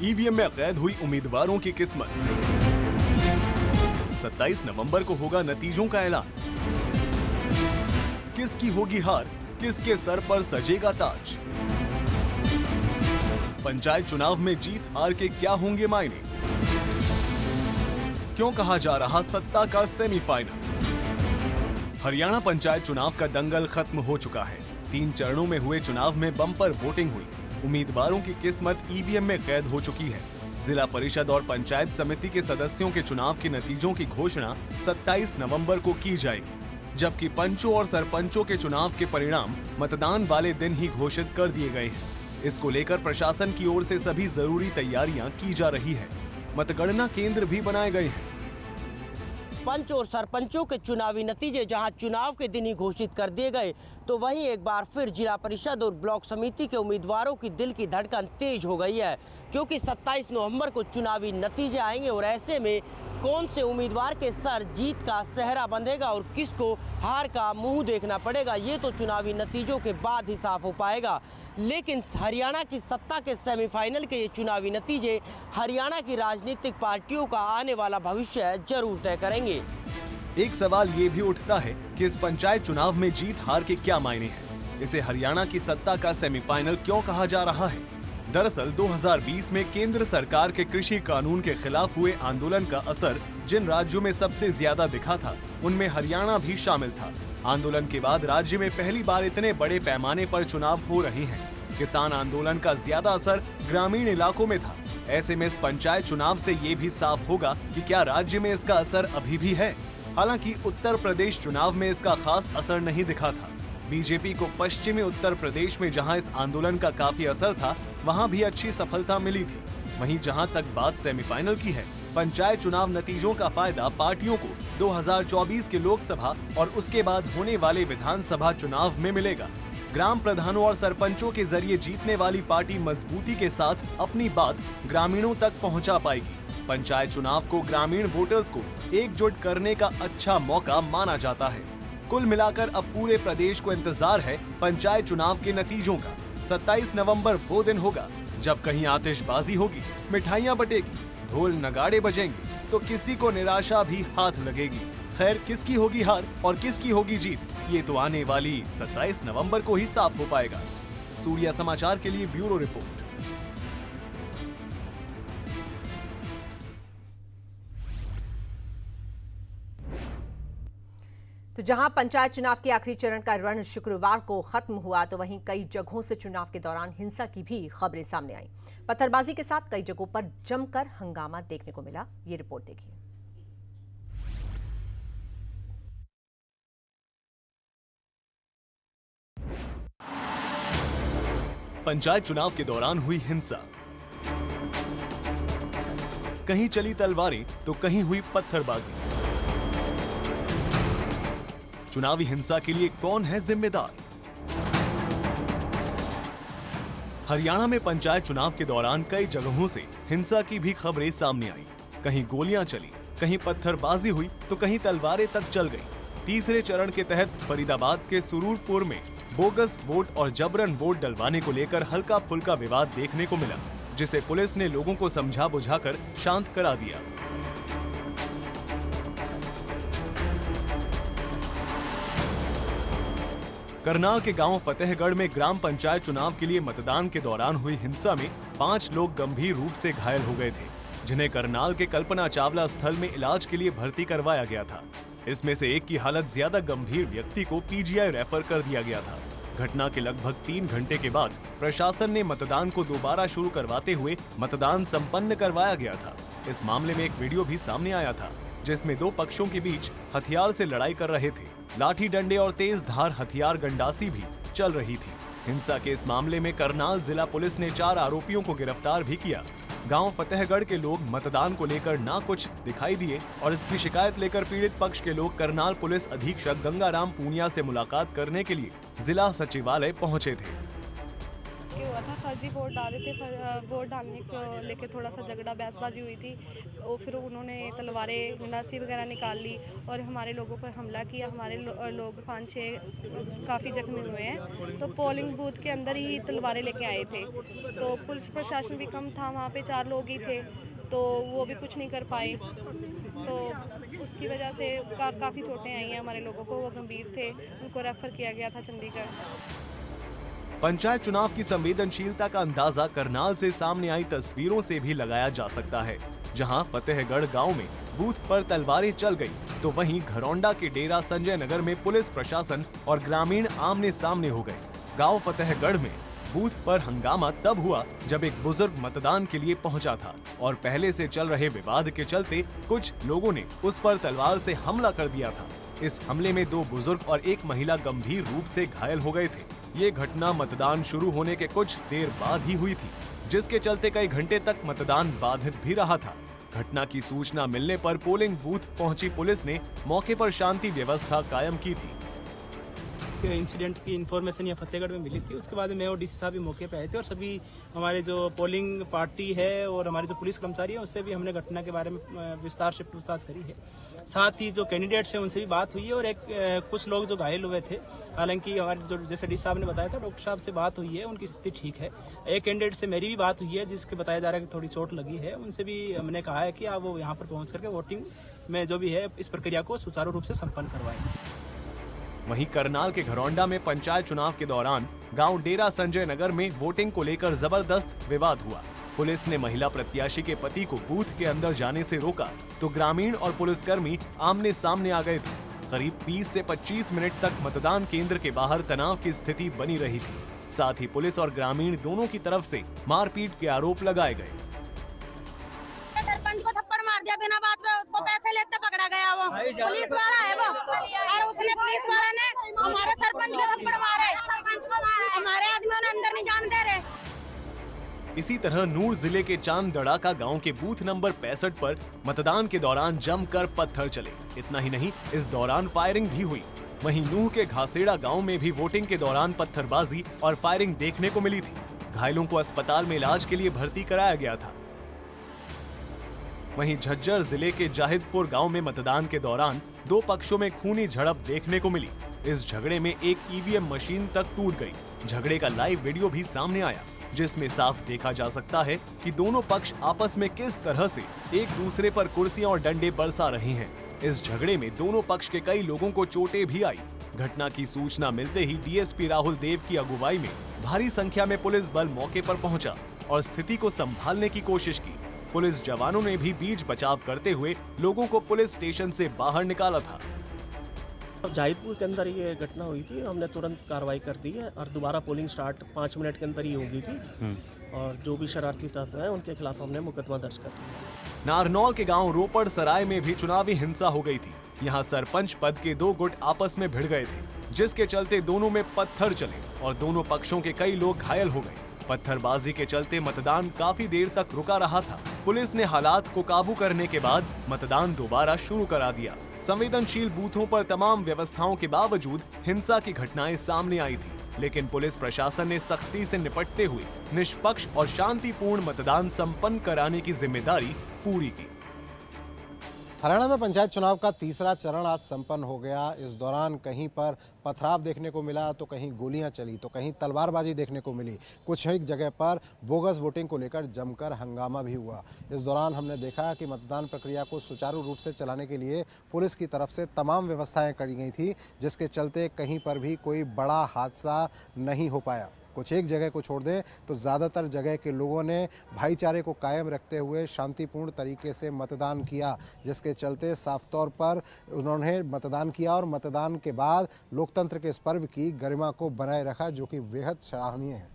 EVM में कैद हुई उम्मीदवारों की किस्मत। 27 नवंबर को होगा नतीजों का ऐलान। किसकी होगी हार, किसके सर पर सजेगा ताज। पंचायत चुनाव में जीत हार के क्या होंगे मायने। क्यों कहा जा रहा सत्ता का सेमीफाइनल। हरियाणा पंचायत चुनाव का दंगल खत्म हो चुका है। 3 चरणों में हुए चुनाव में बम्पर वोटिंग हुई। उम्मीदवारों की किस्मत ईवीएम में कैद हो चुकी है। जिला परिषद और पंचायत समिति के सदस्यों के चुनाव के नतीजों की घोषणा 27 नवंबर को की जाएगी, जबकि पंचों और सरपंचों के चुनाव के परिणाम मतदान वाले दिन ही घोषित कर दिए गए हैं। इसको लेकर प्रशासन की ओर से सभी जरूरी तैयारियां की जा रही है। मतगणना केंद्र भी बनाए गए हैं। पंच और सरपंचों के चुनावी नतीजे जहां चुनाव के दिन ही घोषित कर दिए गए, तो वहीं एक बार फिर जिला परिषद और ब्लॉक समिति के उम्मीदवारों की दिल की धड़कन तेज हो गई है, क्योंकि 27 नवंबर को चुनावी नतीजे आएंगे और ऐसे में कौन से उम्मीदवार के सर जीत का सेहरा बंधेगा और किसको हार का मुंह देखना पड़ेगा, ये तो चुनावी नतीजों के बाद ही साफ हो पाएगा। लेकिन हरियाणा की सत्ता के सेमीफाइनल के ये चुनावी नतीजे हरियाणा की राजनीतिक पार्टियों का आने वाला भविष्य जरूर तय करेंगे। एक सवाल ये भी उठता है कि इस पंचायत चुनाव में जीत हार के क्या मायने हैं। इसे हरियाणा की सत्ता का सेमीफाइनल क्यों कहा जा रहा है। दरअसल 2020 में केंद्र सरकार के कृषि कानून के खिलाफ हुए आंदोलन का असर जिन राज्यों में सबसे ज्यादा दिखा था, उनमें हरियाणा भी शामिल था। आंदोलन के बाद राज्य में पहली बार इतने बड़े पैमाने पर चुनाव हो रहे हैं। किसान आंदोलन का ज्यादा असर ग्रामीण इलाकों में था। ऐसे में इस पंचायत चुनाव से ये भी साफ होगा कि क्या राज्य में इसका असर अभी भी है। हालांकि उत्तर प्रदेश चुनाव में इसका खास असर नहीं दिखा था। बीजेपी को पश्चिमी उत्तर प्रदेश में जहां इस आंदोलन का काफी असर था, वहां भी अच्छी सफलता मिली थी। वहीं जहां तक बात सेमीफाइनल की है, पंचायत चुनाव नतीजों का फायदा पार्टियों को 2024 के लोकसभा और उसके बाद होने वाले विधानसभा चुनाव में मिलेगा। ग्राम प्रधानों और सरपंचों के जरिए जीतने वाली पार्टी मजबूती के साथ अपनी बात ग्रामीणों तक पहुंचा पाएगी। पंचायत चुनाव को ग्रामीण वोटर्स को एकजुट करने का अच्छा मौका माना जाता है। कुल मिलाकर अब पूरे प्रदेश को इंतजार है पंचायत चुनाव के नतीजों का। 27 नवंबर वो दिन होगा जब कहीं आतिशबाजी होगी, मिठाइयां बटेगी, ढोल नगाड़े बजेंगे, तो किसी को निराशा भी हाथ लगेगी। खैर, किसकी होगी हार और किसकी होगी जीत, ये तो आने वाली 27 नवंबर को ही साफ हो पाएगा। सूर्या समाचार के लिए ब्यूरो रिपोर्ट। तो जहां पंचायत चुनाव के आखिरी चरण का रण शुक्रवार को खत्म हुआ, तो वहीं कई जगहों से चुनाव के दौरान हिंसा की भी खबरें सामने आई। पत्थरबाजी के साथ कई जगहों पर जमकर हंगामा देखने को मिला। ये रिपोर्ट देखिए। पंचायत चुनाव के दौरान हुई हिंसा। कहीं चली तलवारें तो कहीं हुई पत्थरबाजी। चुनावी हिंसा के लिए कौन है जिम्मेदार। हरियाणा में पंचायत चुनाव के दौरान कई जगहों से हिंसा की भी खबरें सामने आई। कहीं गोलियां चली, कहीं पत्थरबाजी हुई तो कहीं तलवारें तक चल गई। तीसरे चरण के तहत फरीदाबाद के सुरूरपुर में बोगस वोट और जबरन वोट डलवाने को लेकर हल्का फुल्का विवाद देखने को मिला, जिसे पुलिस ने लोगों को समझा बुझाकर शांत करा दिया। करनाल के गांव फतेहगढ़ में ग्राम पंचायत चुनाव के लिए मतदान के दौरान हुई हिंसा में 5 लोग गंभीर रूप से घायल हो गए थे, जिन्हें करनाल के कल्पना चावला स्थल में इलाज के लिए भर्ती करवाया गया था। इसमें से एक की हालत ज्यादा गंभीर व्यक्ति को पीजीआई रेफर कर दिया गया था। घटना के लगभग 3 घंटे के बाद प्रशासन ने मतदान को दोबारा शुरू करवाते हुए मतदान संपन्न करवाया गया था। इस मामले में एक वीडियो भी सामने आया था, जिसमें 2 पक्षों के बीच हथियार से लड़ाई कर रहे थे। लाठी डंडे और तेज धार हथियार गंडासी भी चल रही थी। हिंसा के इस मामले में करनाल जिला पुलिस ने 4 आरोपियों को गिरफ्तार भी किया। गांव फतेहगढ़ के लोग मतदान को लेकर ना कुछ दिखाई दिए और इसकी शिकायत लेकर पीड़ित पक्ष के लोग करनाल पुलिस अधीक्षक गंगाराम पूनिया से मुलाकात करने के लिए जिला सचिवालय पहुंचे थे। लेके हुआ था, फर्जी वोट डाले थे। वोट डालने को लेके थोड़ा सा झगड़ा बहसबाजी हुई थी, और फिर उन्होंने तलवारें गंडासी वगैरह निकाल ली और हमारे लोगों पर हमला किया। हमारे लोग 5-6 काफ़ी जख्मी हुए हैं। तो पोलिंग बूथ के अंदर ही तलवारें लेके आए थे, तो पुलिस प्रशासन भी कम था, वहाँ पे 4 लोग ही थे, तो वो भी कुछ नहीं कर पाए। तो उसकी वजह से काफ़ी चोटें आई हैं हमारे लोगों को। वो गंभीर थे, उनको रेफ़र किया गया था चंडीगढ़। पंचायत चुनाव की संवेदनशीलता का अंदाजा करनाल से सामने आई तस्वीरों से भी लगाया जा सकता है, जहां फतेहगढ़ गांव में बूथ पर तलवारें चल गई, तो वहीं घरौंडा के डेरा संजय नगर में पुलिस प्रशासन और ग्रामीण आमने सामने हो गए। गांव फतेहगढ़ में बूथ पर हंगामा तब हुआ जब एक बुजुर्ग मतदान के लिए पहुंचा था और पहले से चल रहे विवाद के चलते कुछ लोगों ने उस पर तलवार से हमला कर दिया था। इस हमले में 2 बुजुर्ग और 1 महिला गंभीर रूप से घायल हो गए थे। ये घटना मतदान शुरू होने के कुछ देर बाद ही हुई थी, जिसके चलते कई घंटे तक मतदान बाधित भी रहा था। घटना की सूचना मिलने पर पोलिंग बूथ पहुंची पुलिस ने मौके पर शांति व्यवस्था कायम की थी। इंसिडेंट की इन्फॉर्मेशन यहाँ फतेहगढ़ में मिली थी, उसके बाद मैं और डीसी साहब भी मौके पे आए थे और सभी हमारे जो पोलिंग पार्टी है और हमारे जो पुलिस कर्मचारी है उससे भी हमने घटना के बारे में विस्तार से पूछताछ करी है। साथ ही जो कैंडिडेट्स हैं उनसे भी बात हुई है और कुछ लोग जो घायल हुए थे, हालांकि हमारे जो जैसे डीसी साहब ने बताया था, डॉक्टर साहब से बात हुई है, उनकी स्थिति ठीक है। एक कैंडिडेट से मेरी भी बात हुई है जिसके बताया जा रहा है कि थोड़ी चोट लगी है, उनसे भी हमने कहा है कि आप वो यहाँ पर पहुँच करके वोटिंग में जो भी है इस प्रक्रिया को सुचारू रूप से सम्पन्न करवाएंगे। वहीं करनाल के घरौंडा में पंचायत चुनाव के दौरान गांव डेरा संजय नगर में वोटिंग को लेकर जबरदस्त विवाद हुआ। पुलिस ने महिला प्रत्याशी के पति को बूथ के अंदर जाने से रोका, तो ग्रामीण और पुलिसकर्मी आमने सामने आ गए थे। करीब 20 से 25 मिनट तक मतदान केंद्र के बाहर तनाव की स्थिति बनी रही थी। साथ ही पुलिस और ग्रामीण दोनों की तरफ से मारपीट के आरोप लगाए गए। सरपंच को थप्पड़ मार दिया बिना बात में, उसको पैसे लेते पकड़ा गया। वो पुलिस वाला है वो, और उसने पुलिस वाले ने हमारे सरपंच को थप्पड़ मारे। हमारे आदमियों ने अंदर नहीं जाने दे रहे। इसी तरह नूर जिले के चांद दड़ाका गांव के बूथ नंबर 65 पर मतदान के दौरान जमकर पत्थर चले। इतना ही नहीं, इस दौरान फायरिंग भी हुई। वहीं नूह के घासेड़ा गांव में भी वोटिंग के दौरान पत्थरबाजी और फायरिंग देखने को मिली थी। घायलों को अस्पताल में इलाज के लिए भर्ती कराया गया था। वहीं झज्जर जिले के जाहिदपुर गांव में मतदान के दौरान 2 पक्षों में खूनी झड़प देखने को मिली। इस झगड़े में एक ईवीएम मशीन तक टूट गई। झगड़े का लाइव वीडियो भी सामने आया, जिसमें साफ देखा जा सकता है कि दोनों पक्ष आपस में किस तरह से एक दूसरे पर कुर्सियां और डंडे बरसा रहे हैं। इस झगड़े में दोनों पक्ष के कई लोगों को चोटें भी आई। घटना की सूचना मिलते ही डीएसपी राहुल देव की अगुवाई में भारी संख्या में पुलिस बल मौके पर पहुंचा और स्थिति को संभालने की कोशिश की। पुलिस जवानों ने भी बीच बचाव करते हुए लोगों को पुलिस स्टेशन से बाहर निकाला था। जाहिदपुर के अंदर ये घटना हुई थी, हमने तुरंत कार्रवाई कर दी है और दोबारा पोलिंग स्टार्ट 5 मिनट के अंदर ही हो गई थी और जो भी शरारती तत्व हैं उनके खिलाफ हमने मुकदमा दर्ज कर दिया। नारनौल के गांव रोपड़ सराय में भी चुनावी हिंसा हो गई थी। यहां सरपंच पद के 2 गुट आपस में भिड़ गए थे, जिसके चलते दोनों में पत्थर चले और दोनों पक्षों के कई लोग घायल हो गए। पत्थरबाजी के चलते मतदान काफी देर तक रुका रहा था। पुलिस ने हालात को काबू करने के बाद मतदान दोबारा शुरू करा दिया। संवेदनशील बूथों पर तमाम व्यवस्थाओं के बावजूद हिंसा की घटनाएं सामने आई थी, लेकिन पुलिस प्रशासन ने सख्ती से निपटते हुए निष्पक्ष और शांतिपूर्ण मतदान संपन्न कराने की जिम्मेदारी पूरी की। हरियाणा में पंचायत चुनाव का तीसरा चरण आज संपन्न हो गया। इस दौरान कहीं पर पथराव देखने को मिला, तो कहीं गोलियां चली, तो कहीं तलवारबाजी देखने को मिली। कुछ एक जगह पर बोगस वोटिंग को लेकर जमकर हंगामा भी हुआ। इस दौरान हमने देखा कि मतदान प्रक्रिया को सुचारू रूप से चलाने के लिए पुलिस की तरफ से तमाम व्यवस्थाएं करी गई थी, जिसके चलते कहीं पर भी कोई बड़ा हादसा नहीं हो पाया। कुछ एक जगह को छोड़ दें तो ज़्यादातर जगह के लोगों ने भाईचारे को कायम रखते हुए शांतिपूर्ण तरीके से मतदान किया, जिसके चलते साफ तौर पर उन्होंने मतदान किया और मतदान के बाद लोकतंत्र के इस पर्व की गरिमा को बनाए रखा, जो कि बेहद सराहनीय है।